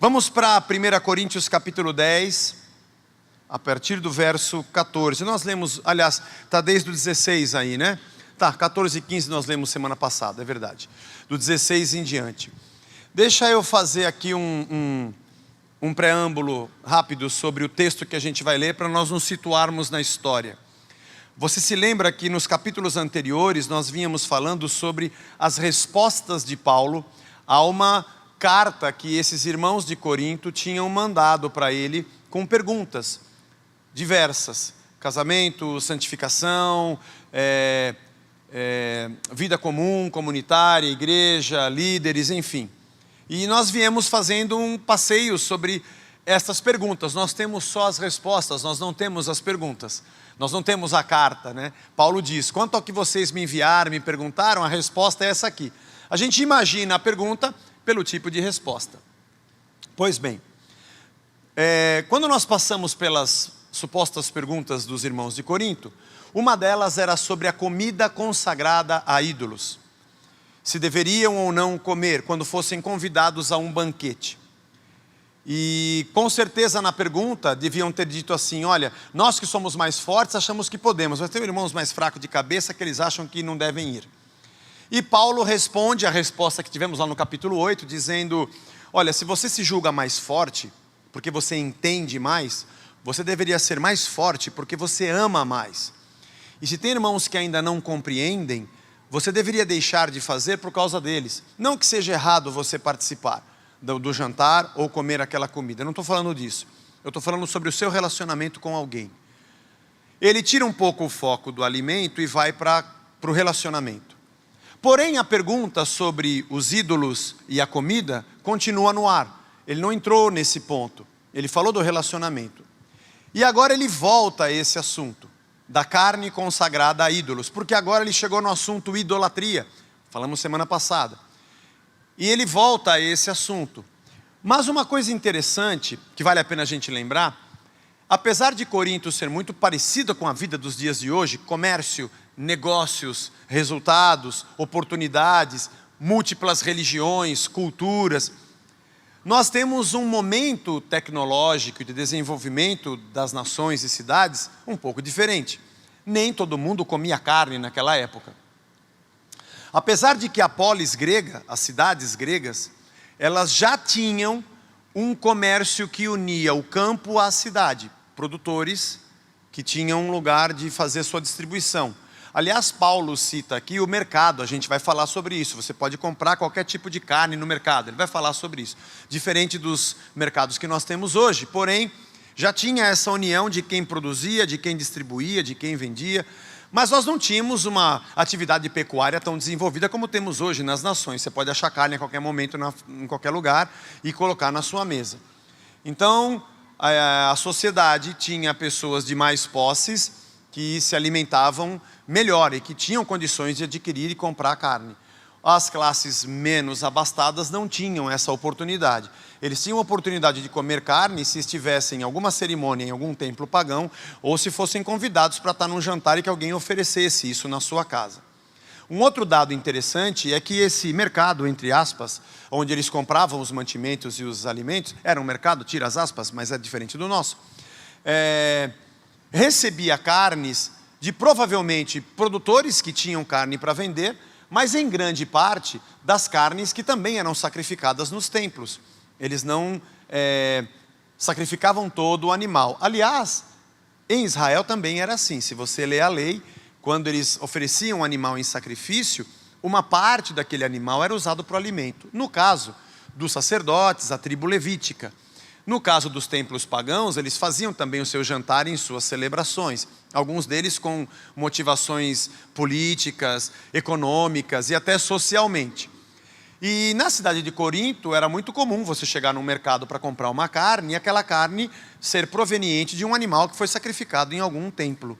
Vamos para 1 Coríntios capítulo 10, a partir do verso 14. Nós lemos, aliás, está desde o 16 aí, né? Tá, 14 e 15 nós lemos semana passada, é verdade. Do 16 em diante. Deixa eu fazer aqui um preâmbulo rápido sobre o texto que a gente vai ler, para nós nos situarmos na história. Você se lembra que nos capítulos anteriores nós vínhamos falando sobre as respostas de Paulo a uma carta que esses irmãos de Corinto tinham mandado para ele com perguntas diversas: casamento, santificação, vida comum, comunitária, igreja, líderes, enfim. E nós viemos fazendo um passeio sobre essas perguntas. Nós temos só as respostas, nós não temos as perguntas. Nós não temos a carta, né? Paulo diz: quanto ao que vocês me enviaram, me perguntaram, a resposta é essa aqui. A gente imagina a pergunta pelo tipo de resposta. Pois bem, quando nós passamos pelas supostas perguntas dos irmãos de Corinto, uma delas era sobre a comida consagrada a ídolos. Se deveriam ou não comer quando fossem convidados a um banquete. E com certeza na pergunta deviam ter dito assim: olha, nós que somos mais fortes achamos que podemos, mas tem irmãos mais fracos de cabeça que eles acham que não devem ir. E Paulo responde a resposta que tivemos lá no capítulo 8, dizendo: olha, se você se julga mais forte, porque você entende mais, você deveria ser mais forte porque você ama mais. E se tem irmãos que ainda não compreendem, você deveria deixar de fazer por causa deles. Não que seja errado você participar do jantar ou comer aquela comida, eu não estou falando disso. Eu estou falando sobre o seu relacionamento com alguém. Ele tira um pouco o foco do alimento e vai para o relacionamento. Porém, a pergunta sobre os ídolos e a comida continua no ar. Ele não entrou nesse ponto. Ele falou do relacionamento. E agora ele volta a esse assunto da carne consagrada a ídolos, porque agora ele chegou no assunto idolatria. Falamos semana passada. E ele volta a esse assunto. Mas uma coisa interessante, que vale a pena a gente lembrar: apesar de Corinto ser muito parecida com a vida dos dias de hoje, comércio, negócios, resultados, oportunidades, múltiplas religiões, culturas, nós temos um momento tecnológico de desenvolvimento das nações e cidades um pouco diferente. Nem todo mundo comia carne naquela época. Apesar de que a polis grega, as cidades gregas, elas já tinham um comércio que unia o campo à cidade. Produtores que tinham um lugar de fazer sua distribuição. Aliás, Paulo cita aqui o mercado, a gente vai falar sobre isso. Você pode comprar qualquer tipo de carne no mercado, ele vai falar sobre isso. Diferente dos mercados que nós temos hoje, porém, já tinha essa união de quem produzia, de quem distribuía, de quem vendia. Mas nós não tínhamos uma atividade pecuária tão desenvolvida como temos hoje nas nações. Você pode achar carne a qualquer momento, em qualquer lugar, e colocar na sua mesa. Então, a sociedade tinha pessoas de mais posses que se alimentavam melhor e que tinham condições de adquirir e comprar carne. As classes menos abastadas não tinham essa oportunidade. Eles tinham a oportunidade de comer carne se estivessem em alguma cerimônia, em algum templo pagão, ou se fossem convidados para estar num jantar e que alguém oferecesse isso na sua casa. Um outro dado interessante é que esse mercado, entre aspas, onde eles compravam os mantimentos e os alimentos, era um mercado, tira as aspas, mas é diferente do nosso, recebia carnes de provavelmente produtores que tinham carne para vender, mas em grande parte das carnes que também eram sacrificadas nos templos. Eles não sacrificavam todo o animal. Aliás, em Israel também era assim. Se você ler a lei, quando eles ofereciam um animal em sacrifício, uma parte daquele animal era usado para o alimento. No caso dos sacerdotes, a tribo levítica. No caso dos templos pagãos, eles faziam também o seu jantar em suas celebrações. Alguns deles com motivações políticas, econômicas e até socialmente. E na cidade de Corinto era muito comum você chegar num mercado para comprar uma carne e aquela carne ser proveniente de um animal que foi sacrificado em algum templo.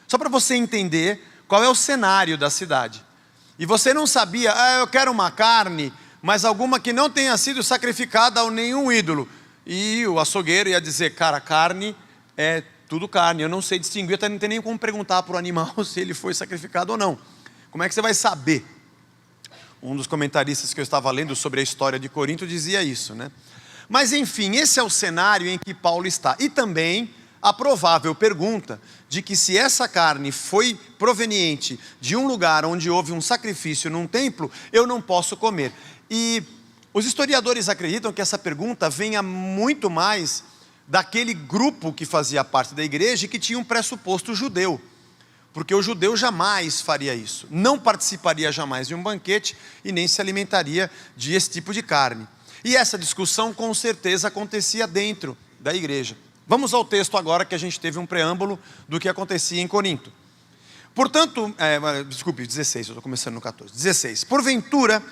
Só para você entender qual é o cenário da cidade. E você não sabia: eu quero uma carne, mas alguma que não tenha sido sacrificada a nenhum ídolo. E o açougueiro ia dizer: cara, carne é tudo carne, eu não sei distinguir, até não tem nem como perguntar para o animal se ele foi sacrificado ou não. Como é que você vai saber? Um dos comentaristas que eu estava lendo sobre a história de Corinto dizia isso, né? Mas enfim, esse é o cenário em que Paulo está. E também a provável pergunta de que se essa carne foi proveniente de um lugar onde houve um sacrifício num templo, eu não posso comer. E os historiadores acreditam que essa pergunta venha muito mais daquele grupo que fazia parte da igreja e que tinha um pressuposto judeu. Porque o judeu jamais faria isso, não participaria jamais de um banquete e nem se alimentaria desse tipo de carne. E essa discussão com certeza acontecia dentro da igreja. Vamos ao texto agora, que a gente teve um preâmbulo do que acontecia em Corinto. Portanto, 16, eu estou começando no 14. 16. Porventura,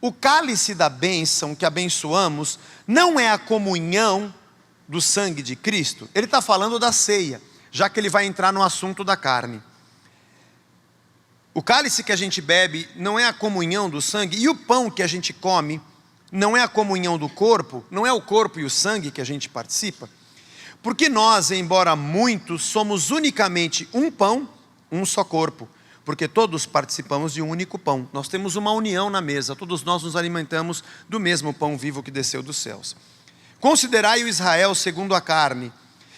o cálice da bênção que abençoamos não é a comunhão do sangue de Cristo? Ele está falando da ceia, já que ele vai entrar no assunto da carne. O cálice que a gente bebe não é a comunhão do sangue, e o pão que a gente come não é a comunhão do corpo, não é o corpo e o sangue que a gente participa? Porque nós, embora muitos, somos unicamente um pão, um só corpo, porque todos participamos de um único pão. Nós temos uma união na mesa, todos nós nos alimentamos do mesmo pão vivo que desceu dos céus. Considerai o Israel segundo a carne.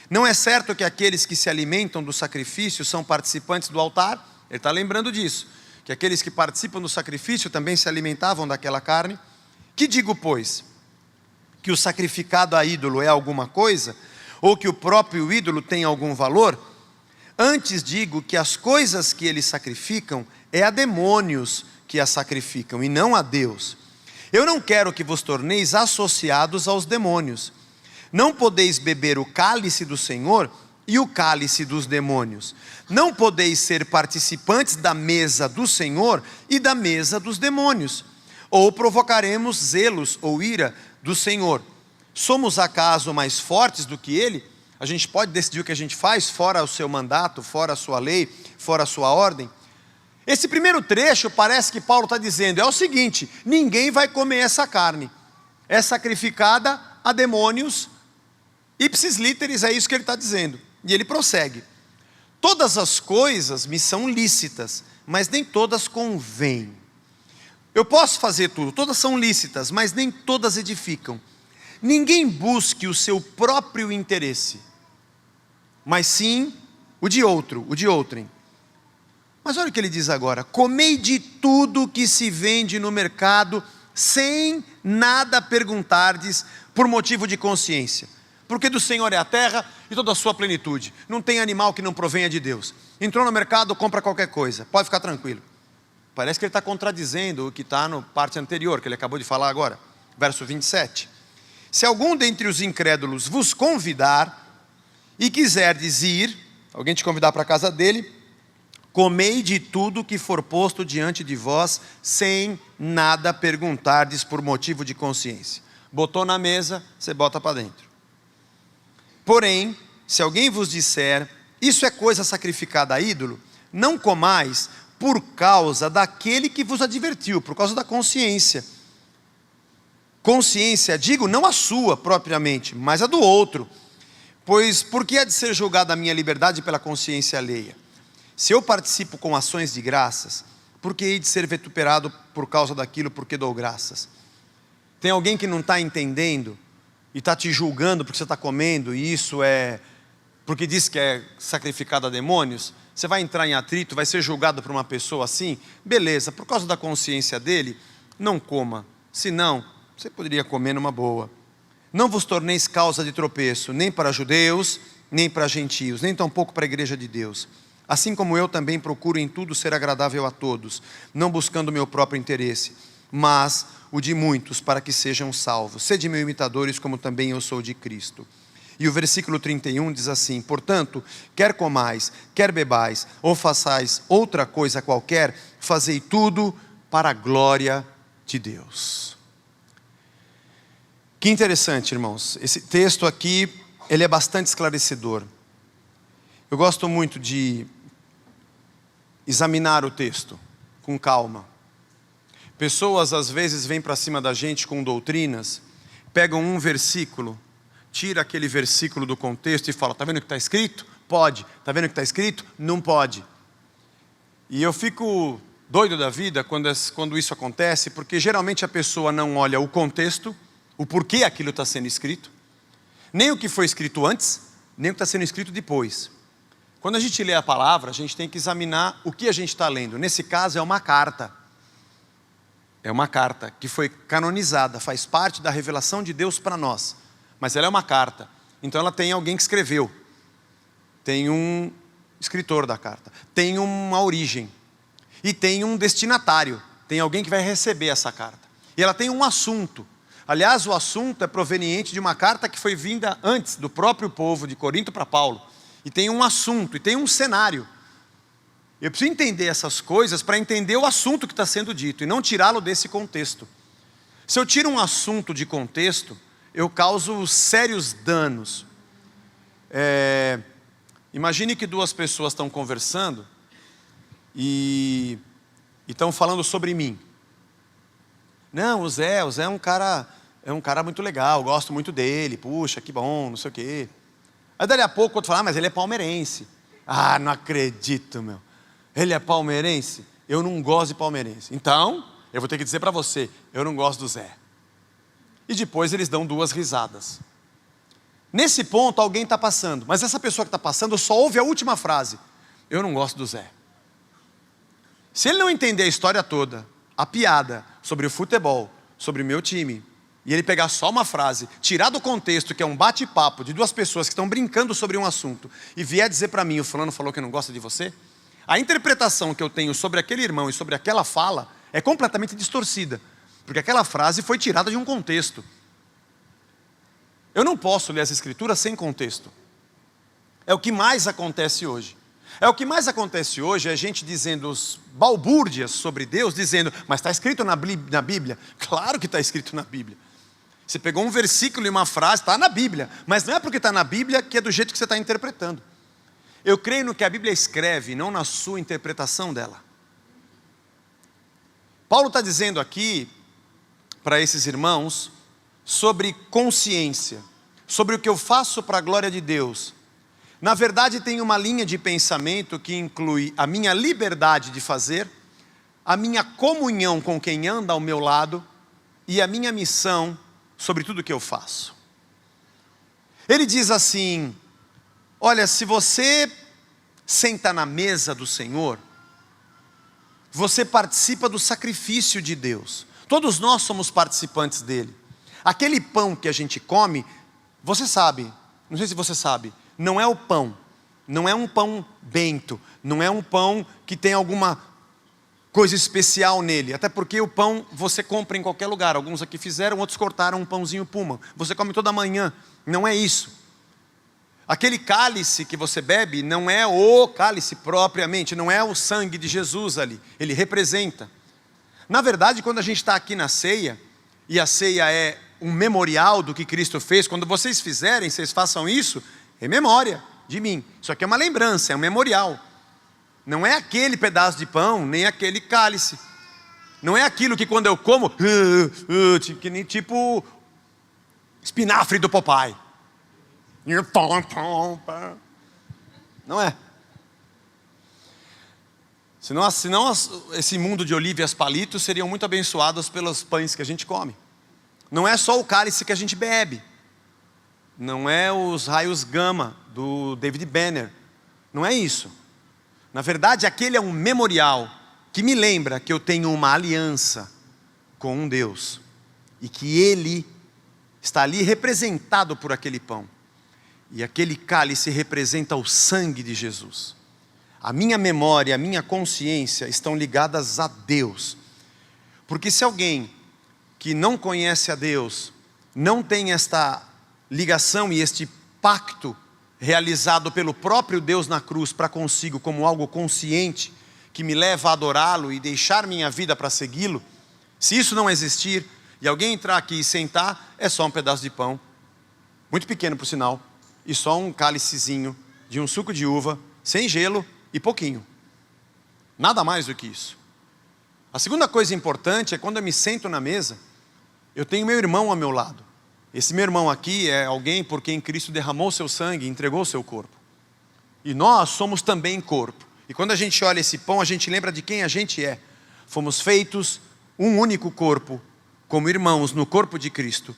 Não é certo que aqueles que se alimentam do sacrifício são participantes do altar? Ele está lembrando disso, que aqueles que participam do sacrifício também se alimentavam daquela carne. Que digo, pois? Que o sacrificado a ídolo é alguma coisa? Ou que o próprio ídolo tem algum valor? Antes digo que as coisas que eles sacrificam é a demônios que as sacrificam e não a Deus. Eu não quero que vos torneis associados aos demônios. Não podeis beber o cálice do Senhor e o cálice dos demônios. Não podeis ser participantes da mesa do Senhor e da mesa dos demônios. Ou provocaremos zelos ou ira do Senhor. Somos acaso mais fortes do que Ele? A gente pode decidir o que a gente faz, fora o seu mandato, fora a sua lei, fora a sua ordem? Esse primeiro trecho parece que Paulo está dizendo, é o seguinte: ninguém vai comer essa carne, é sacrificada a demônios, ipsis literis, é isso que ele está dizendo. E ele prossegue: todas as coisas me são lícitas, mas nem todas convêm. Eu posso fazer tudo, todas são lícitas, mas nem todas edificam. Ninguém busque o seu próprio interesse, mas sim o de outro, o de outrem. Mas olha o que ele diz agora: comei de tudo que se vende no mercado, sem nada perguntardes por motivo de consciência. Porque do Senhor é a terra e toda a sua plenitude. Não tem animal que não provenha de Deus. Entrou no mercado, compra qualquer coisa, pode ficar tranquilo. Parece que ele está contradizendo o que está na parte anterior, que ele acabou de falar agora. Verso 27. Se algum dentre os incrédulos vos convidar e quiserdes ir, alguém te convidar para a casa dele, comei de tudo que for posto diante de vós, sem nada perguntardes por motivo de consciência. Botou na mesa, você bota para dentro. Porém, se alguém vos disser, isso é coisa sacrificada a ídolo, não comais por causa daquele que vos advertiu, por causa da consciência. Consciência, digo, não a sua propriamente, mas a do outro. Pois por que há de ser julgada a minha liberdade pela consciência alheia? Se eu participo com ações de graças, por que hei de ser vituperado por causa daquilo por que dou graças? Tem alguém que não está entendendo e está te julgando porque você está comendo, e isso é porque diz que é sacrificado a demônios? Você vai entrar em atrito, vai ser julgado por uma pessoa assim? Beleza, por causa da consciência dele, não coma. Senão, você poderia comer numa boa. Não vos torneis causa de tropeço, nem para judeus, nem para gentios, nem tampouco para a igreja de Deus. Assim como eu também procuro em tudo ser agradável a todos, não buscando o meu próprio interesse, mas o de muitos, para que sejam salvos. Sede meus imitadores, como também eu sou de Cristo. E o versículo 31 diz assim: portanto, quer comais, quer bebais, ou façais outra coisa qualquer, fazei tudo para a glória de Deus. Que interessante, irmãos. Esse texto aqui, ele é bastante esclarecedor. Eu gosto muito de examinar o texto com calma. Pessoas às vezes vêm para cima da gente com doutrinas, pegam um versículo, tira aquele versículo do contexto e fala: está vendo o que está escrito? Pode. Está vendo o que está escrito? Não pode. E eu fico doido da vida quando isso acontece, porque geralmente a pessoa não olha o contexto, o porquê aquilo está sendo escrito, nem o que foi escrito antes, nem o que está sendo escrito depois. Quando a gente lê a palavra, a gente tem que examinar o que a gente está lendo. Nesse caso é uma carta. É uma carta que foi canonizada, faz parte da revelação de Deus para nós. Mas ela é uma carta, então ela tem alguém que escreveu. Tem um escritor da carta, tem uma origem. E tem um destinatário, tem alguém que vai receber essa carta. E ela tem um assunto. Aliás, o assunto é proveniente de uma carta que foi vinda antes do próprio povo de Corinto para Paulo. E tem um assunto, e tem um cenário. Eu preciso entender essas coisas para entender o assunto que está sendo dito e não tirá-lo desse contexto. Se eu tiro um assunto de contexto, eu causo sérios danos. Imagine que duas pessoas estão conversando e estão falando sobre mim. Não, o Zé é um cara muito legal, gosto muito dele, puxa, que bom, não sei o quê. Aí dali a pouco o outro fala, mas ele é palmeirense. Ah, não acredito, meu. Ele é palmeirense? Eu não gosto de palmeirense. Então, eu vou ter que dizer para você, eu não gosto do Zé. E depois eles dão duas risadas. Nesse ponto alguém está passando, mas essa pessoa que está passando só ouve a última frase. Eu não gosto do Zé. Se ele não entender a história toda, a piada sobre o futebol, sobre o meu time, e ele pegar só uma frase, tirar do contexto que é um bate-papo de duas pessoas que estão brincando sobre um assunto, e vier dizer para mim, o fulano falou que não gosta de você, a interpretação que eu tenho sobre aquele irmão e sobre aquela fala é completamente distorcida, porque aquela frase foi tirada de um contexto. Eu não posso ler as escrituras sem contexto. É o que mais acontece hoje. É gente dizendo os balbúrdias sobre Deus, dizendo, mas está escrito na Bíblia. Claro que está escrito na Bíblia. Você pegou um versículo e uma frase, está na Bíblia, mas não é porque está na Bíblia que é do jeito que você está interpretando. Eu creio no que a Bíblia escreve, não na sua interpretação dela. Paulo está dizendo aqui, para esses irmãos, sobre consciência, sobre o que eu faço para a glória de Deus. Na verdade, tem uma linha de pensamento que inclui a minha liberdade de fazer, a minha comunhão com quem anda ao meu lado e a minha missão sobre tudo que eu faço. Ele diz assim, olha, se você senta na mesa do Senhor, você participa do sacrifício de Deus. Todos nós somos participantes dele. Aquele pão que a gente come, você sabe, não sei se você sabe, não é o pão, não é um pão bento, não é um pão que tem alguma coisa especial nele, até porque o pão você compra em qualquer lugar, alguns aqui fizeram, outros cortaram um pãozinho Puma, você come toda manhã, não é isso. Aquele cálice que você bebe não é o cálice propriamente, não é o sangue de Jesus ali, ele representa. Na verdade, quando a gente está aqui na ceia, e a ceia é um memorial do que Cristo fez, quando vocês fizerem, vocês façam isso em memória de mim. Isso aqui é uma lembrança, é um memorial. Não é aquele pedaço de pão, nem aquele cálice. Não é aquilo que quando eu como, tipo espinafre do Popeye. Não é. Senão esse mundo de Olívias Palito seriam muito abençoados pelos pães que a gente come. Não é só o cálice que a gente bebe. Não é os raios gama do David Banner. Não é isso. Na verdade, aquele é um memorial que me lembra que eu tenho uma aliança com um Deus. E que Ele está ali representado por aquele pão. E aquele cálice representa o sangue de Jesus. A minha memória, a minha consciência estão ligadas a Deus. Porque se alguém que não conhece a Deus, não tem esta ligação e este pacto realizado pelo próprio Deus na cruz para consigo como algo consciente, que me leva a adorá-lo e deixar minha vida para segui-lo, se isso não existir, e alguém entrar aqui e sentar, é só um pedaço de pão, muito pequeno por sinal, e só um cálicezinho de um suco de uva, sem gelo e pouquinho. Nada mais do que isso. A segunda coisa importante é quando eu me sento na mesa, eu tenho meu irmão ao meu lado. Esse meu irmão aqui é alguém por quem Cristo derramou seu sangue e entregou seu corpo. E nós somos também corpo. E quando a gente olha esse pão, a gente lembra de quem a gente é. Fomos feitos um único corpo, como irmãos no corpo de Cristo.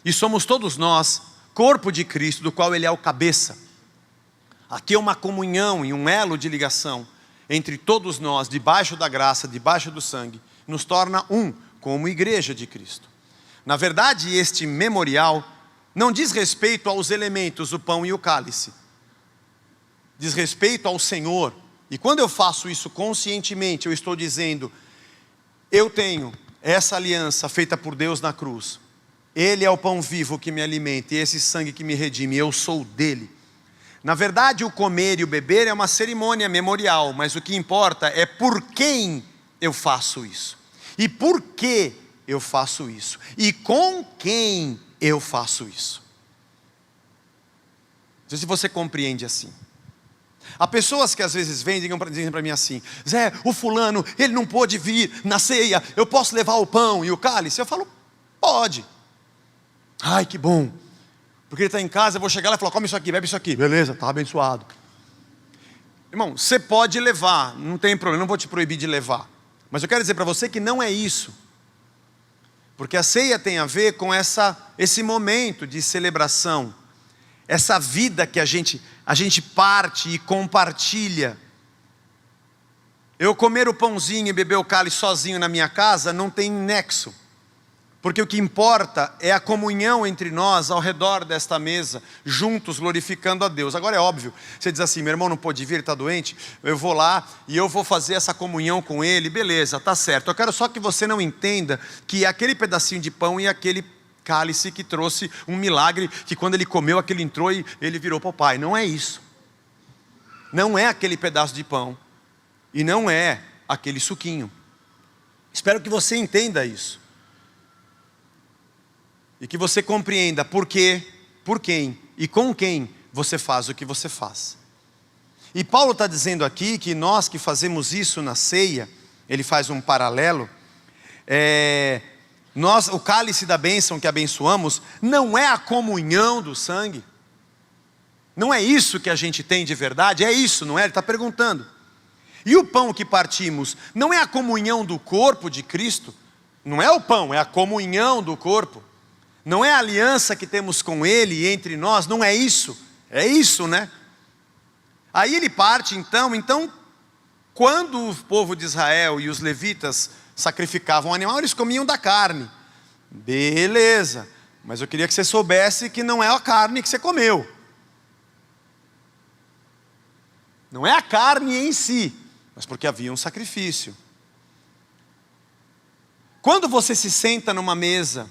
E somos todos nós, corpo de Cristo, do qual Ele é o cabeça. Aqui é uma comunhão e um elo de ligação entre todos nós, debaixo da graça, debaixo do sangue, nos torna um, como igreja de Cristo. Na verdade, este memorial não diz respeito aos elementos, o pão e o cálice. Diz respeito ao Senhor. E quando eu faço isso conscientemente, eu estou dizendo, eu tenho essa aliança feita por Deus na cruz. Ele é o pão vivo que me alimenta e esse sangue que me redime, eu sou dele. Na verdade, o comer e o beber é uma cerimônia memorial, mas o que importa é por quem eu faço isso. E por que eu faço isso. E com quem eu faço isso. Não sei se você compreende assim. Há pessoas que às vezes vêm e dizem para mim assim, Zé, o fulano, ele não pôde vir na ceia, eu posso levar o pão e o cálice? Eu falo, pode. Ai, que bom. Porque ele está em casa, eu vou chegar lá e falar, come isso aqui, bebe isso aqui. Beleza, está abençoado. Irmão, você pode levar, não tem problema, não vou te proibir de levar. Mas eu quero dizer para você que não é isso. Porque a ceia tem a ver com esse momento de celebração. Essa vida que a gente parte e compartilha. Eu comer o pãozinho e beber o cálice sozinho na minha casa não tem nexo. Porque o que importa é a comunhão entre nós ao redor desta mesa, juntos glorificando a Deus. Agora é óbvio, você diz assim, meu irmão não pôde vir, ele está doente, eu vou lá e eu vou fazer essa comunhão com ele, beleza, tá certo. Eu quero só que você não entenda que aquele pedacinho de pão e aquele cálice que trouxe um milagre, que quando ele comeu aquele entrou e ele virou papai. Não é isso. Não é aquele pedaço de pão e não é aquele suquinho. Espero que você entenda isso. E que você compreenda por quê, por quem e com quem você faz o que você faz. E Paulo está dizendo aqui que nós que fazemos isso na ceia, ele faz um paralelo, o cálice da bênção que abençoamos, não é a comunhão do sangue. Não é isso que a gente tem de verdade, é isso, não é? Ele está perguntando. E o pão que partimos, não é a comunhão do corpo de Cristo? Não é o pão, é a comunhão do corpo. Não é a aliança que temos com Ele e entre nós, não é isso. É isso, né? Aí ele parte então, quando o povo de Israel e os levitas sacrificavam um animal, eles comiam da carne. Beleza, mas eu queria que você soubesse que não é a carne que você comeu. Não é a carne em si, mas porque havia um sacrifício. Quando você se senta numa mesa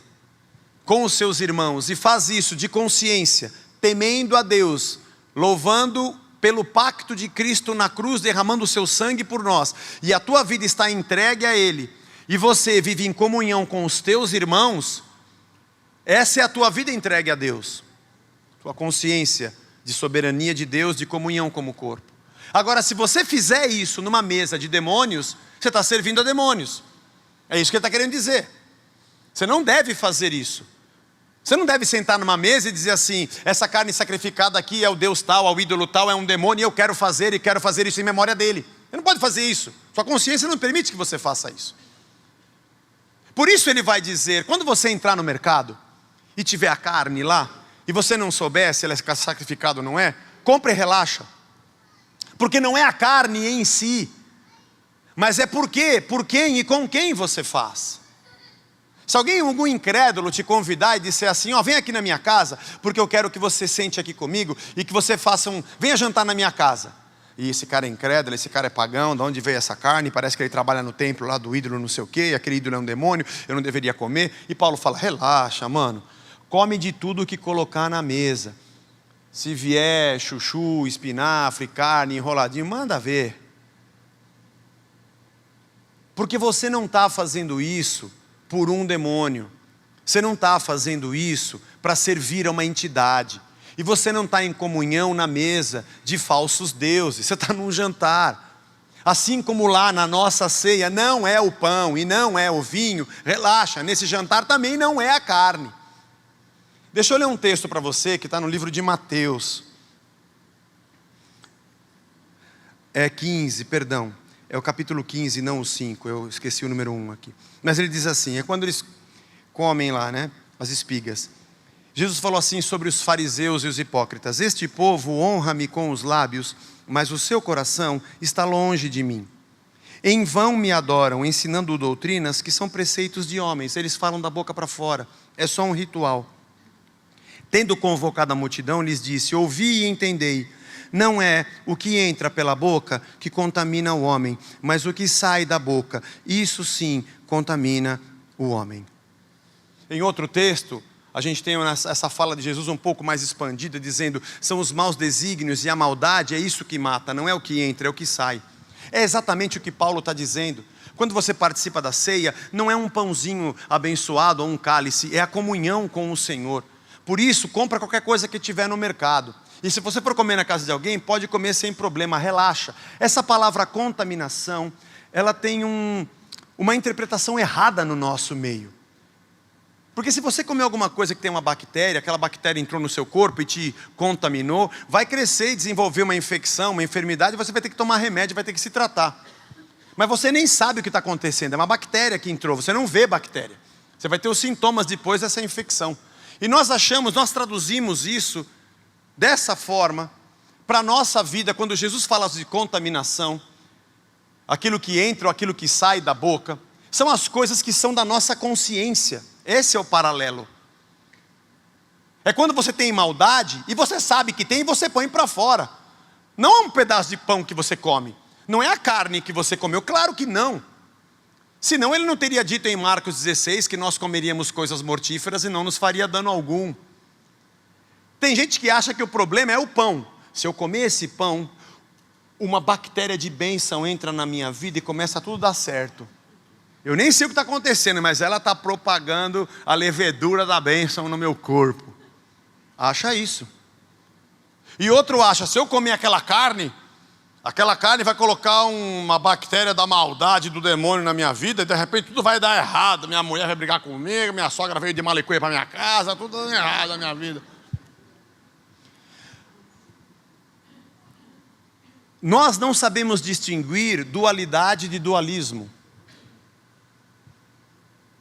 com os seus irmãos e faz isso de consciência, temendo a Deus, louvando pelo pacto de Cristo na cruz, derramando o seu sangue por nós, e a tua vida está entregue a Ele, e você vive em comunhão com os teus irmãos, essa é a tua vida entregue a Deus, tua consciência de soberania de Deus, de comunhão como corpo. Agora, se você fizer isso numa mesa de demônios, você está servindo a demônios, é isso que ele está querendo dizer. Você não deve fazer isso. Você não deve sentar numa mesa e dizer assim, essa carne sacrificada aqui é o Deus tal, ao ídolo tal, é um demônio e eu quero fazer isso em memória dele. Você não pode fazer isso. Sua consciência não permite que você faça isso. Por isso ele vai dizer, quando você entrar no mercado e tiver a carne lá, e você não souber se ela é sacrificada ou não é, compre e relaxa. Porque não é a carne em si, mas é por quê, por quem e com quem você faz. Se algum incrédulo te convidar e disser assim, vem aqui na minha casa, porque eu quero que você sente aqui comigo e que você venha jantar na minha casa. E esse cara é incrédulo, esse cara é pagão, de onde veio essa carne? Parece que ele trabalha no templo lá do ídolo não sei o quê, e aquele ídolo é um demônio, eu não deveria comer. E Paulo fala, relaxa mano, come de tudo que colocar na mesa. Se vier chuchu, espinafre, carne, enroladinho, manda ver. Porque você não está fazendo isso por um demônio. Você não está fazendo isso para servir a uma entidade. E você não está em comunhão na mesa de falsos deuses. Você está num jantar. Assim como lá na nossa ceia não é o pão e não é o vinho, relaxa, nesse jantar também não é a carne. Deixa eu ler um texto para você que está no livro de Mateus. É o capítulo 15, não o 5, eu esqueci o número 1 aqui. Mas ele diz assim, é quando eles comem lá, né, as espigas. Jesus falou assim sobre os fariseus e os hipócritas: este povo honra-me com os lábios, mas o seu coração está longe de mim. Em vão me adoram, ensinando doutrinas que são preceitos de homens. Eles falam da boca para fora, é só um ritual. Tendo convocado a multidão, lhes disse: ouvi e entendei. Não é o que entra pela boca que contamina o homem, mas o que sai da boca, isso sim contamina o homem. Em outro texto, a gente tem essa fala de Jesus um pouco mais expandida, dizendo: são os maus desígnios e a maldade, é isso que mata, não é o que entra, é o que sai. É exatamente o que Paulo está dizendo. Quando você participa da ceia, não é um pãozinho abençoado ou um cálice, é a comunhão com o Senhor. Por isso, compra qualquer coisa que tiver no mercado. E se você for comer na casa de alguém, pode comer sem problema, relaxa. Essa palavra contaminação, ela tem uma interpretação errada no nosso meio. Porque se você comer alguma coisa que tem uma bactéria, aquela bactéria entrou no seu corpo e te contaminou, vai crescer e desenvolver uma infecção, uma enfermidade, e você vai ter que tomar remédio, vai ter que se tratar. Mas você nem sabe o que está acontecendo, é uma bactéria que entrou, você não vê bactéria. Você vai ter os sintomas depois dessa infecção. E nós traduzimos isso dessa forma para a nossa vida, quando Jesus fala de contaminação, aquilo que entra ou aquilo que sai da boca, são as coisas que são da nossa consciência. Esse é o paralelo. É quando você tem maldade e você sabe que tem e você põe para fora. Não é um pedaço de pão que você come, não é a carne que você comeu, claro que não. Senão ele não teria dito em Marcos 16 que nós comeríamos coisas mortíferas e não nos faria dano algum. Tem gente que acha que o problema é o pão. Se eu comer esse pão, uma bactéria de bênção entra na minha vida e começa a tudo dar certo. Eu nem sei o que está acontecendo, mas ela está propagando a levedura da bênção no meu corpo. Acha isso. E outro acha: se eu comer aquela carne vai colocar uma bactéria da maldade, do demônio na minha vida, e de repente tudo vai dar errado. Minha mulher vai brigar comigo, minha sogra veio de Malicuia para minha casa, tudo dando errado na minha vida. Nós não sabemos distinguir dualidade de dualismo.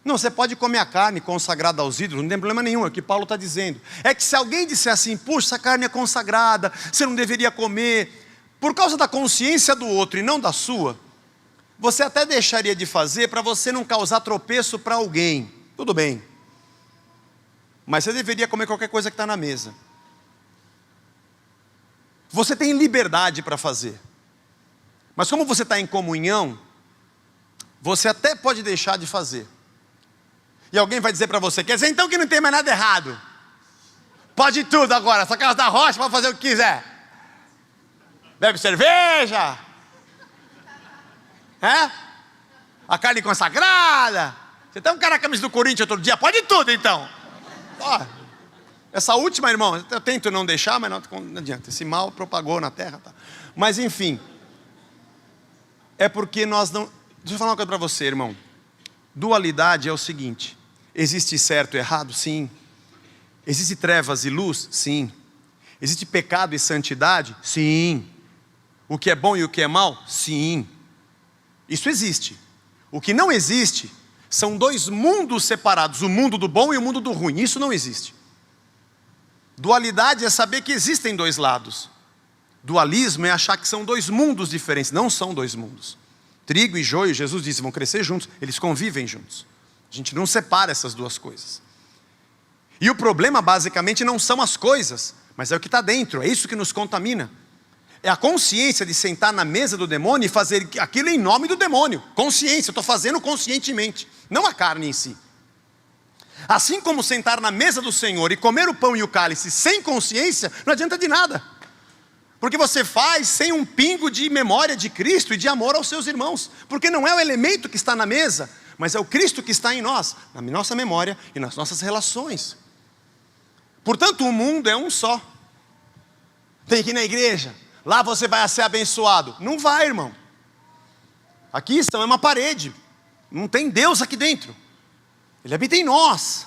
Não, você pode comer a carne consagrada aos ídolos, não tem problema nenhum, é o que Paulo está dizendo. É que se alguém disser assim: puxa, essa carne é consagrada, você não deveria comer, por causa da consciência do outro e não da sua, você até deixaria de fazer para você não causar tropeço para alguém. Tudo bem. Mas você deveria comer qualquer coisa que está na mesa. Você tem liberdade para fazer. Mas como você está em comunhão, você até pode deixar de fazer. E alguém vai dizer para você: quer dizer então que não tem mais nada errado? Pode tudo agora, essa casa da rocha pode fazer o que quiser. Bebe cerveja. A carne consagrada. Você tem um cara com a camisa do Corinthians outro dia, pode tudo então. Essa última, irmão, eu tento não deixar, mas não adianta. Esse mal propagou na terra. Tá? Mas enfim, é porque nós não... Deixa eu falar uma coisa para você, irmão. Dualidade é o seguinte: existe certo e errado? Sim. Existe trevas e luz? Sim. Existe pecado e santidade? Sim. O que é bom e o que é mal? Sim. Isso existe. O que não existe são dois mundos separados, o mundo do bom e o mundo do ruim. Isso não existe. Dualidade é saber que existem dois lados. Dualismo é achar que são dois mundos diferentes. Não são dois mundos. Trigo e joio, Jesus disse, vão crescer juntos. Eles convivem juntos. A gente não separa essas duas coisas. E o problema basicamente não são as coisas, mas é o que está dentro. É isso que nos contamina. É a consciência de sentar na mesa do demônio e fazer aquilo em nome do demônio. Consciência, eu estou fazendo conscientemente, não a carne em si. Assim como sentar na mesa do Senhor e comer o pão e o cálice sem consciência, não adianta de nada. Porque você faz sem um pingo de memória de Cristo e de amor aos seus irmãos. Porque não é o elemento que está na mesa, mas é o Cristo que está em nós, na nossa memória e nas nossas relações. Portanto, o mundo é um só. Tem que ir na igreja, lá você vai ser abençoado. Não vai, irmão. Aqui é uma parede. Não tem Deus aqui dentro. Ele habita em nós.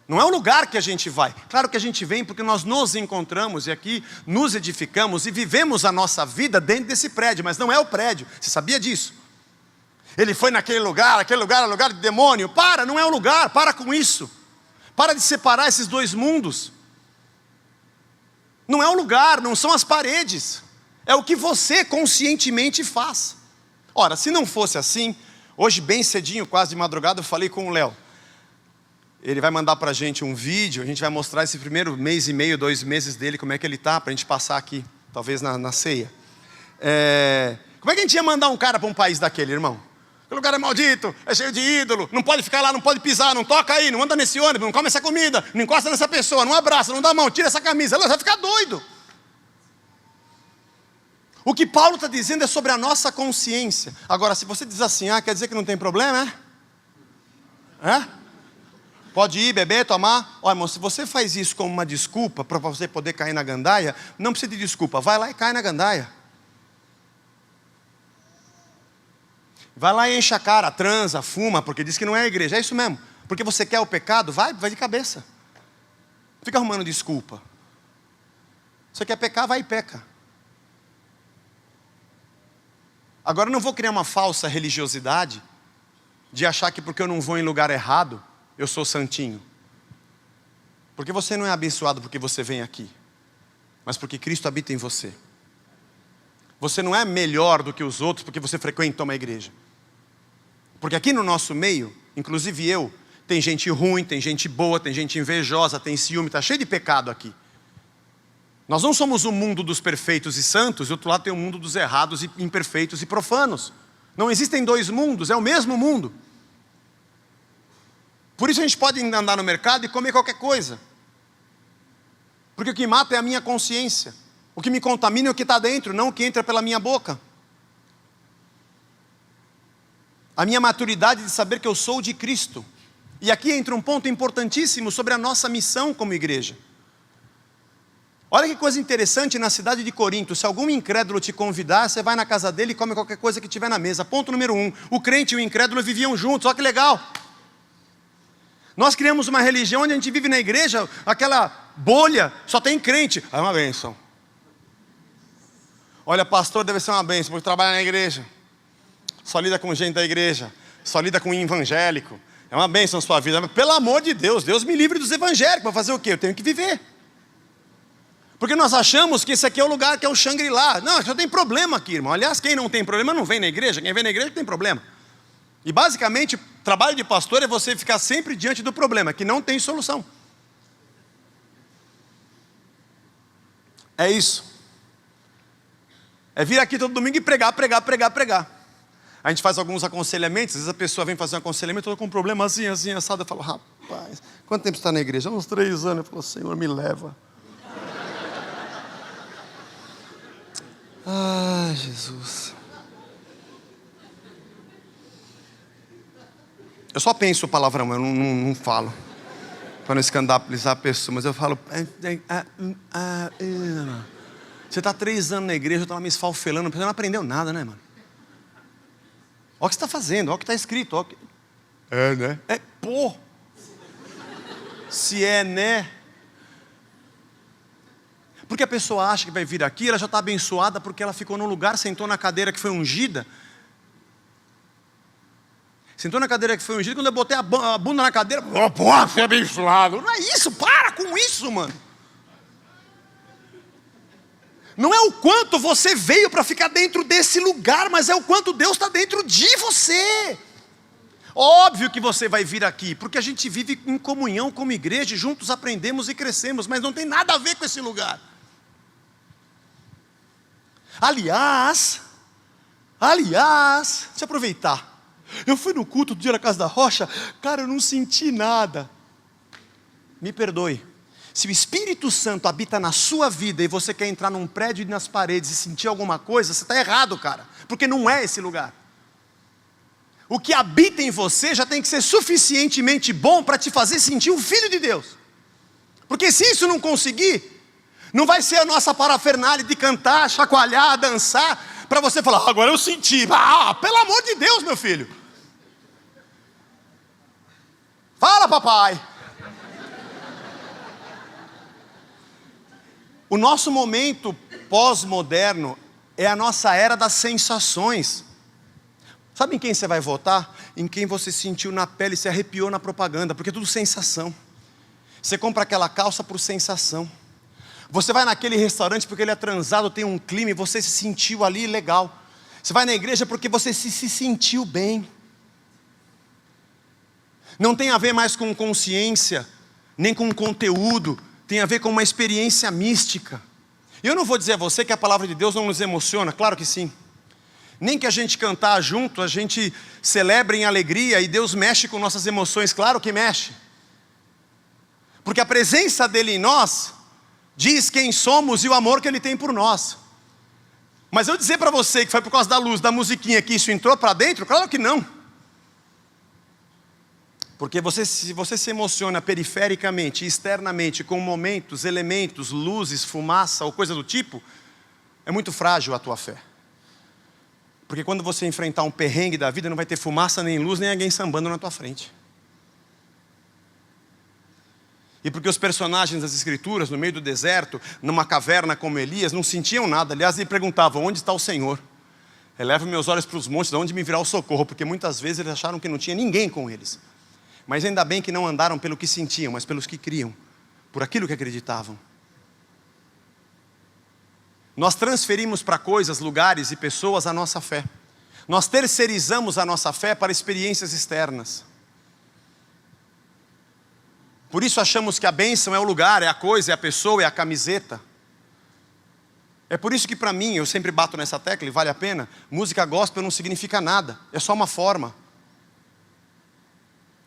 Não é o lugar que a gente vai. Claro que a gente vem porque nós nos encontramos e aqui nos edificamos e vivemos a nossa vida dentro desse prédio, mas não é o prédio. Você sabia disso? Ele foi naquele lugar é lugar de demônio. Não é o lugar, para com isso. Para de separar esses dois mundos. Não é o lugar, não são as paredes. É o que você conscientemente faz. Ora, se não fosse assim, hoje bem cedinho, quase de madrugada, eu falei com o Léo. Ele vai mandar para a gente um vídeo, a gente vai mostrar esse primeiro mês e meio, 2 meses dele, como é que ele está, para a gente passar aqui, talvez na ceia. Como é que a gente ia mandar um cara para um país daquele, irmão? O lugar é maldito, é cheio de ídolo, não pode ficar lá, não pode pisar, não toca aí, não anda nesse ônibus, não come essa comida, não encosta nessa pessoa, não abraça, não dá a mão, tira essa camisa, ela vai ficar doido. O que Paulo está dizendo é sobre a nossa consciência. Agora, se você diz assim, quer dizer que não tem problema, pode ir, beber, tomar. Olha, irmão, se você faz isso como uma desculpa para você poder cair na gandaia, não precisa de desculpa, vai lá e cai na gandaia. Vai lá e enche a cara, transa, fuma, porque diz que não é a igreja. É isso mesmo. Porque você quer o pecado, vai de cabeça. Fica arrumando desculpa. Você quer pecar, vai e peca. Agora eu não vou criar uma falsa religiosidade de achar que porque eu não vou em lugar errado, eu sou santinho. Porque você não é abençoado porque você vem aqui, mas porque Cristo habita em você. Você não é melhor do que os outros porque você frequenta uma igreja. Porque aqui no nosso meio, inclusive eu, tem gente ruim, tem gente boa, tem gente invejosa, tem ciúme, está cheio de pecado aqui. Nós não somos o mundo dos perfeitos e santos, e do outro lado tem o mundo dos errados e imperfeitos e profanos. Não existem 2 mundos, é o mesmo mundo. Por isso a gente pode andar no mercado e comer qualquer coisa. Porque o que mata é a minha consciência. O que me contamina é o que está dentro, não o que entra pela minha boca. A minha maturidade de saber que eu sou de Cristo. E aqui entra um ponto importantíssimo sobre a nossa missão como igreja. Olha que coisa interessante na cidade de Corinto. Se algum incrédulo te convidar, você vai na casa dele e come qualquer coisa que tiver na mesa. Ponto número 1. O crente e o incrédulo viviam juntos. Olha que legal. Nós criamos uma religião onde a gente vive na igreja, aquela bolha, só tem crente. É uma bênção. Olha, pastor deve ser uma bênção, porque trabalha na igreja. Só lida com gente da igreja. Só lida com evangélico. É uma bênção a sua vida. Mas, pelo amor de Deus, Deus me livre dos evangélicos. Para fazer o quê? Eu tenho que viver. Porque nós achamos que esse aqui é o lugar que é o Shangri-La. Não, só tem problema aqui, irmão. Aliás, quem não tem problema não vem na igreja. Quem vem na igreja tem problema. E basicamente, o trabalho de pastor é você ficar sempre diante do problema, que não tem solução. É isso. É vir aqui todo domingo e pregar. A gente faz alguns aconselhamentos, às vezes a pessoa vem fazer um aconselhamento, eu estou com um problema assim, assado. Eu falo, rapaz, quanto tempo você está na igreja? Uns 3 anos. Eu falo, Senhor, me leva. Ai, Jesus. Eu só penso palavrão, eu não falo. Para não escandalizar a pessoa, mas eu falo... Você está 3 anos na igreja, eu estava me esfalfelando, você não aprendeu nada, né, mano? Olha o que você está fazendo, olha o que está escrito. Olha o que... É, né? É, pô. Se é, né? Porque a pessoa acha que vai vir aqui, ela já está abençoada porque ela ficou num lugar, sentou na cadeira que foi ungida. Sentou na cadeira que foi ungida, quando eu botei a bunda na cadeira, pô, você é abençoado. Não é isso, para com isso, mano. Não é o quanto você veio para ficar dentro desse lugar, mas é o quanto Deus está dentro de você. Óbvio que você vai vir aqui, porque a gente vive em comunhão como igreja, juntos aprendemos e crescemos, mas não tem nada a ver com esse lugar. Aliás, deixa eu aproveitar. Eu fui no culto do dia na Casa da Rocha, cara, eu não senti nada. Me perdoe. Se o Espírito Santo habita na sua vida e você quer entrar num prédio e nas paredes e sentir alguma coisa, você está errado, cara. Porque não é esse lugar. O que habita em você já tem que ser suficientemente bom para te fazer sentir o Filho de Deus. Porque se isso não conseguir, não vai ser a nossa parafernália de cantar, chacoalhar, dançar, para você falar, agora eu senti. Pelo amor de Deus, meu filho. Fala, papai. O nosso momento pós-moderno é a nossa era das sensações. Sabe em quem você vai votar? Em quem você sentiu na pele e se arrepiou na propaganda, porque é tudo sensação. Você compra aquela calça por sensação. Você vai naquele restaurante porque ele é transado, tem um clima e você se sentiu ali legal. Você vai na igreja porque você se sentiu bem. Não tem a ver mais com consciência, nem com conteúdo. Tem a ver com uma experiência mística. E eu não vou dizer a você que a palavra de Deus não nos emociona, claro que sim. Nem que a gente cantar junto, a gente celebra em alegria e Deus mexe com nossas emoções, claro que mexe. Porque a presença dele em nós diz quem somos e o amor que ele tem por nós. Mas eu dizer para você que foi por causa da luz, da musiquinha que isso entrou para dentro, claro que não. Porque se você se emociona perifericamente, externamente, com momentos, elementos, luzes, fumaça ou coisa do tipo, é muito frágil a tua fé. Porque quando você enfrentar um perrengue da vida, não vai ter fumaça, nem luz, nem alguém sambando na tua frente. E porque os personagens das escrituras, no meio do deserto, numa caverna como Elias, não sentiam nada. Aliás, eles perguntavam, onde está o Senhor? Eleva meus olhos para os montes, de onde me virá o socorro? Porque muitas vezes eles acharam que não tinha ninguém com eles. Mas ainda bem que não andaram pelo que sentiam, mas pelos que criam, por aquilo que acreditavam. Nós transferimos para coisas, lugares e pessoas a nossa fé. Nós terceirizamos a nossa fé para experiências externas. Por isso achamos que a bênção é o lugar, é a coisa, é a pessoa, é a camiseta. É por isso que para mim, eu sempre bato nessa tecla e vale a pena, música gospel não significa nada, é só uma forma.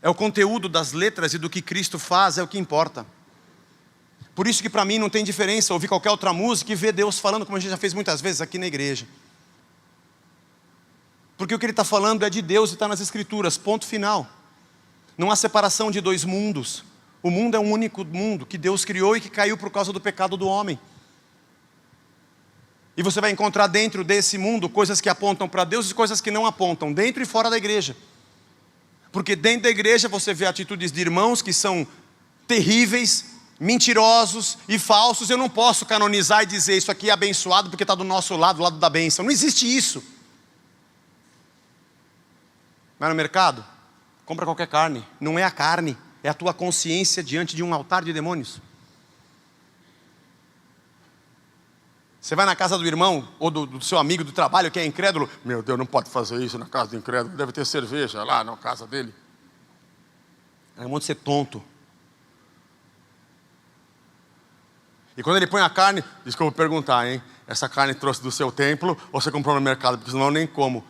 É o conteúdo das letras e do que Cristo faz, é o que importa. Por isso que para mim não tem diferença ouvir qualquer outra música e ver Deus falando, como a gente já fez muitas vezes aqui na igreja. Porque o que Ele está falando é de Deus e está nas Escrituras, ponto final. Não há separação de dois mundos. O mundo é um único mundo que Deus criou e que caiu por causa do pecado do homem. E você vai encontrar dentro desse mundo coisas que apontam para Deus e coisas que não apontam, dentro e fora da igreja. Porque dentro da igreja você vê atitudes de irmãos que são terríveis, mentirosos e falsos. Eu não posso canonizar e dizer isso aqui é abençoado porque está do nosso lado, do lado da bênção. Não existe isso. Vai no mercado, compra qualquer carne. Não é a carne, é a tua consciência diante de um altar de demônios. Você vai na casa do irmão ou do seu amigo do trabalho que é incrédulo. Meu Deus, não pode fazer isso na casa do incrédulo. Deve ter cerveja lá na casa dele. É um monte de ser tonto. E quando ele põe a carne, diz que eu vou perguntar, hein? Essa carne trouxe do seu templo ou você comprou no mercado? Porque senão eu nem como.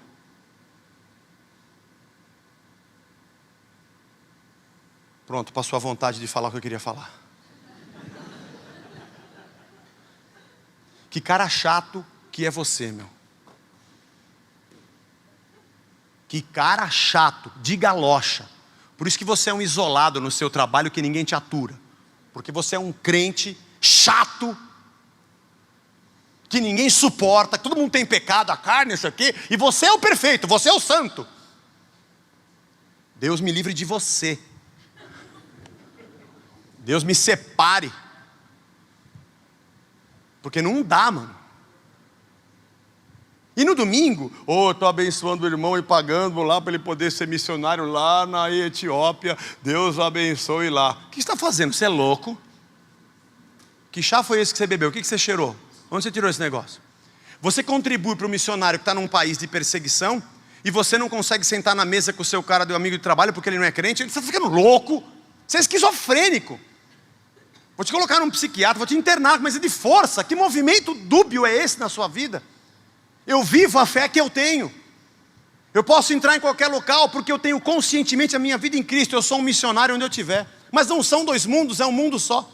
Pronto, passou a vontade de falar o que eu queria falar. Que cara chato que é você, meu. Que cara chato, de galocha. Por isso que você é um isolado no seu trabalho que ninguém te atura. Porque você é um crente chato, que ninguém suporta, que todo mundo tem pecado, a carne, isso aqui, e você é o perfeito, você é o santo. Deus me livre de você. Deus me separe. Porque não dá, mano. E no domingo, estou abençoando o irmão e pagando lá para ele poder ser missionário lá na Etiópia. Deus o abençoe lá. O que você está fazendo? Você é louco? Que chá foi esse que você bebeu? O que você cheirou? Onde você tirou esse negócio? Você contribui para o missionário que está num país de perseguição e você não consegue sentar na mesa com o seu cara, do amigo de trabalho, porque ele não é crente? Você está ficando louco? Você é esquizofrênico. Vou te colocar num psiquiatra, vou te internar, mas é de força. Que movimento dúbio é esse na sua vida? Eu vivo a fé que eu tenho. Eu posso entrar em qualquer local porque eu tenho conscientemente a minha vida em Cristo. Eu sou um missionário onde eu estiver. Mas não são dois mundos, é um mundo só.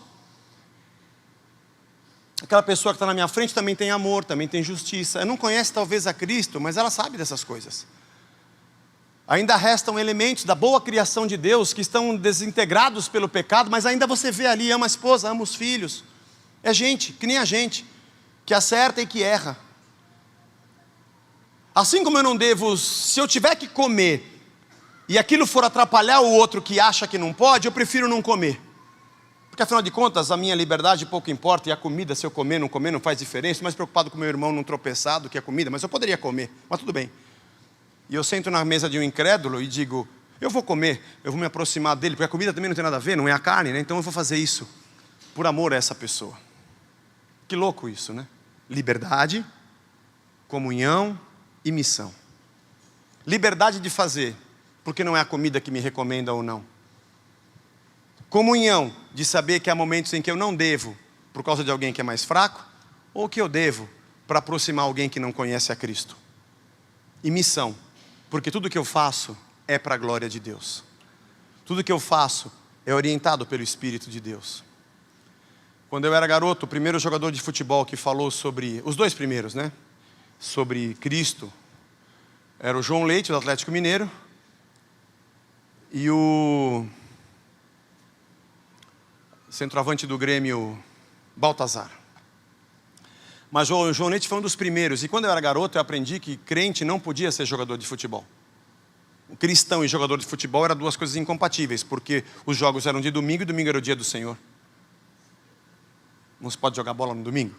Aquela pessoa que está na minha frente também tem amor, também tem justiça. Ela não conhece talvez a Cristo, mas ela sabe dessas coisas. Ainda restam elementos da boa criação de Deus que estão desintegrados pelo pecado, mas ainda você vê ali, ama a esposa, ama os filhos. É gente, que nem a gente, que acerta e que erra. Assim como eu não devo, se eu tiver que comer, e aquilo for atrapalhar o outro que acha que não pode, eu prefiro não comer. Porque afinal de contas, a minha liberdade pouco importa, e a comida, se eu comer, não faz diferença. Estou mais preocupado com meu irmão não tropeçar do que a comida, mas eu poderia comer, mas tudo bem. E eu sento na mesa de um incrédulo e digo, Eu vou comer, eu vou me aproximar dele, porque a comida também não tem nada a ver, não é a carne, né? Então eu vou fazer isso por amor a essa pessoa. Que louco isso, né? Liberdade, comunhão e missão. Liberdade de fazer, porque não é a comida que me recomenda ou não. Comunhão, de saber que há momentos em que eu não devo, por causa de alguém que é mais fraco, ou que eu devo para aproximar alguém que não conhece a Cristo. E missão, porque tudo que eu faço é para a glória de Deus. Tudo que eu faço é orientado pelo Espírito de Deus. Quando eu era garoto, o primeiro jogador de futebol que falou sobre, os dois primeiros, né? Sobre Cristo, era o João Leite, do Atlético Mineiro, e o centroavante do Grêmio, Baltazar. Mas o João Leite foi um dos primeiros, e quando eu era garoto eu aprendi que crente não podia ser jogador de futebol. O cristão e jogador de futebol eram duas coisas incompatíveis, porque os jogos eram de domingo e domingo era o dia do Senhor. Não se pode jogar bola no domingo.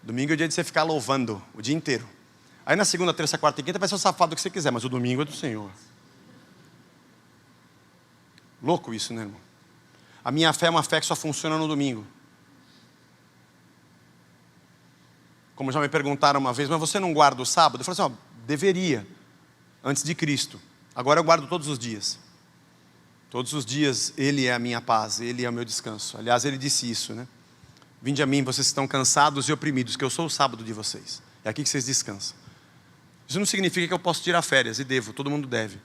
Domingo é o dia de você ficar louvando o dia inteiro. Aí na segunda, terça, quarta e quinta vai ser o safado que você quiser, mas o domingo é do Senhor. Louco isso, né, irmão? A minha fé é uma fé que só funciona no domingo. Como já me perguntaram uma vez, mas você não guarda o sábado? Eu falei assim, deveria, antes de Cristo. Agora eu guardo todos os dias. Todos os dias Ele é a minha paz, Ele é o meu descanso. Aliás, Ele disse isso, né? Vinde a mim, vocês estão cansados e oprimidos, que eu sou o sábado de vocês. É aqui que vocês descansam. Isso não significa que eu posso tirar férias, e devo, todo mundo deve.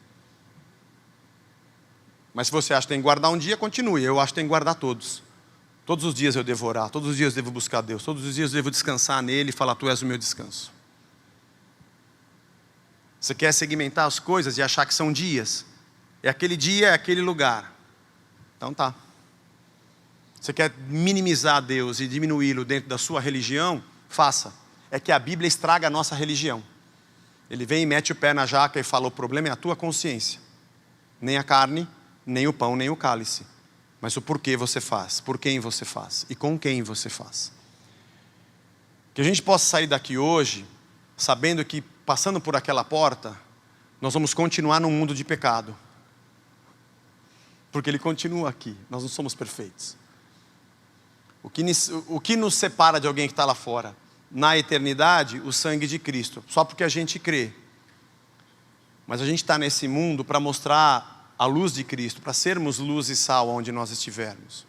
Mas se você acha que tem que guardar um dia, continue. Eu acho que tem que guardar todos. Todos os dias eu devo orar, todos os dias eu devo buscar Deus, todos os dias eu devo descansar nele e falar, tu és o meu descanso. Você quer segmentar as coisas e achar que são dias? É aquele dia, é aquele lugar. Então tá. Você quer minimizar Deus e diminuí-lo dentro da sua religião? Faça. É que a Bíblia estraga a nossa religião. Ele vem e mete o pé na jaca e fala, o problema é a tua consciência. Nem a carne, nem o pão, nem o cálice. Mas o porquê você faz, por quem você faz e com quem você faz. Que a gente possa sair daqui hoje, sabendo que passando por aquela porta, nós vamos continuar num mundo de pecado. Porque ele continua aqui, nós não somos perfeitos. O que nos separa de alguém que está lá fora? Na eternidade, o sangue de Cristo, só porque a gente crê. Mas a gente está nesse mundo para mostrar a luz de Cristo, para sermos luz e sal onde nós estivermos.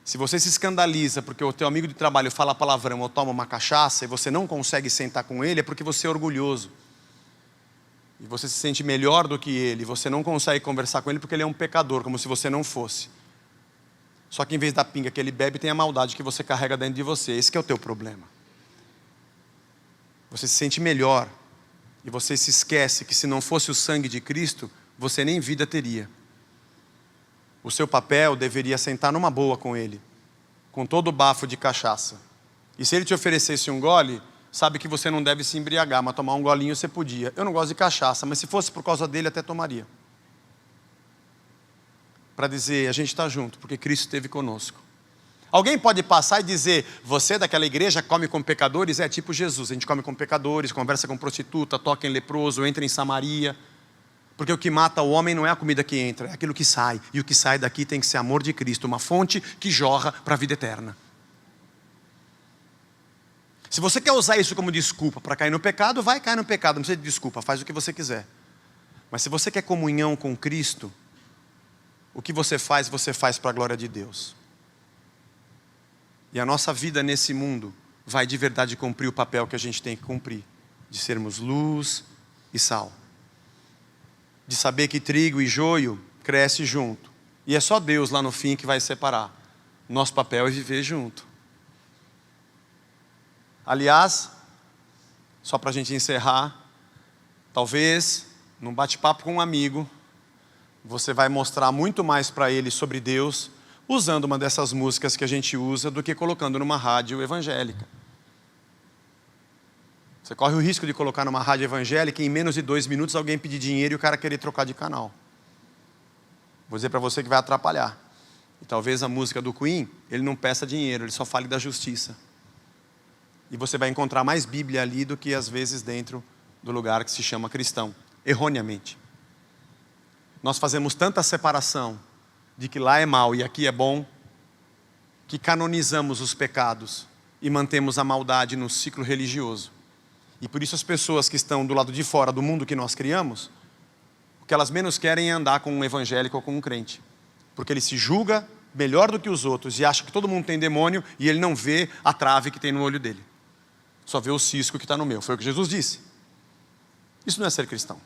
Se você se escandaliza porque o teu amigo de trabalho fala palavrão ou toma uma cachaça e você não consegue sentar com ele, é porque você é orgulhoso. E você se sente melhor do que ele, você não consegue conversar com ele porque ele é um pecador, como se você não fosse. Só que em vez da pinga que ele bebe, tem a maldade que você carrega dentro de você. Esse que é o teu problema. Você se sente melhor. E você se esquece que se não fosse o sangue de Cristo, você nem vida teria. O seu papel deveria sentar numa boa com Ele, com todo o bafo de cachaça. E se Ele te oferecesse um gole, sabe que você não deve se embriagar, mas tomar um golinho você podia. Eu não gosto de cachaça, mas se fosse por causa dele, até tomaria. Para dizer, a gente está junto, porque Cristo esteve conosco. Alguém pode passar e dizer, você daquela igreja come com pecadores? É tipo Jesus, a gente come com pecadores, conversa com prostituta, toca em leproso, entra em Samaria. Porque o que mata o homem não é a comida que entra, é aquilo que sai. E o que sai daqui tem que ser amor de Cristo, uma fonte que jorra para a vida eterna. Se você quer usar isso como desculpa para cair no pecado, vai cair no pecado, não precisa de desculpa, faz o que você quiser. Mas se você quer comunhão com Cristo, o que você faz para a glória de Deus. E a nossa vida nesse mundo vai de verdade cumprir o papel que a gente tem que cumprir. De sermos luz e sal. De saber que trigo e joio crescem junto. E é só Deus lá no fim que vai separar. Nosso papel é viver junto. Aliás, só para a gente encerrar, talvez, num bate-papo com um amigo, você vai mostrar muito mais para ele sobre Deus, usando uma dessas músicas que a gente usa, do que colocando numa rádio evangélica. Você corre o risco de colocar numa rádio evangélica e em menos de 2 minutos alguém pedir dinheiro e o cara querer trocar de canal. Vou dizer para você que vai atrapalhar. E talvez a música do Queen, ele não peça dinheiro, ele só fale da justiça. E você vai encontrar mais Bíblia ali do que às vezes dentro do lugar que se chama cristão, erroneamente. Nós fazemos tanta separação de que lá é mal e aqui é bom, que canonizamos os pecados e mantemos a maldade no ciclo religioso. E por isso as pessoas que estão do lado de fora do mundo que nós criamos, o que elas menos querem é andar com um evangélico ou com um crente. Porque ele se julga melhor do que os outros e acha que todo mundo tem demônio e ele não vê a trave que tem no olho dele. Só vê o cisco que está no meu. Foi o que Jesus disse. Isso não é ser cristão.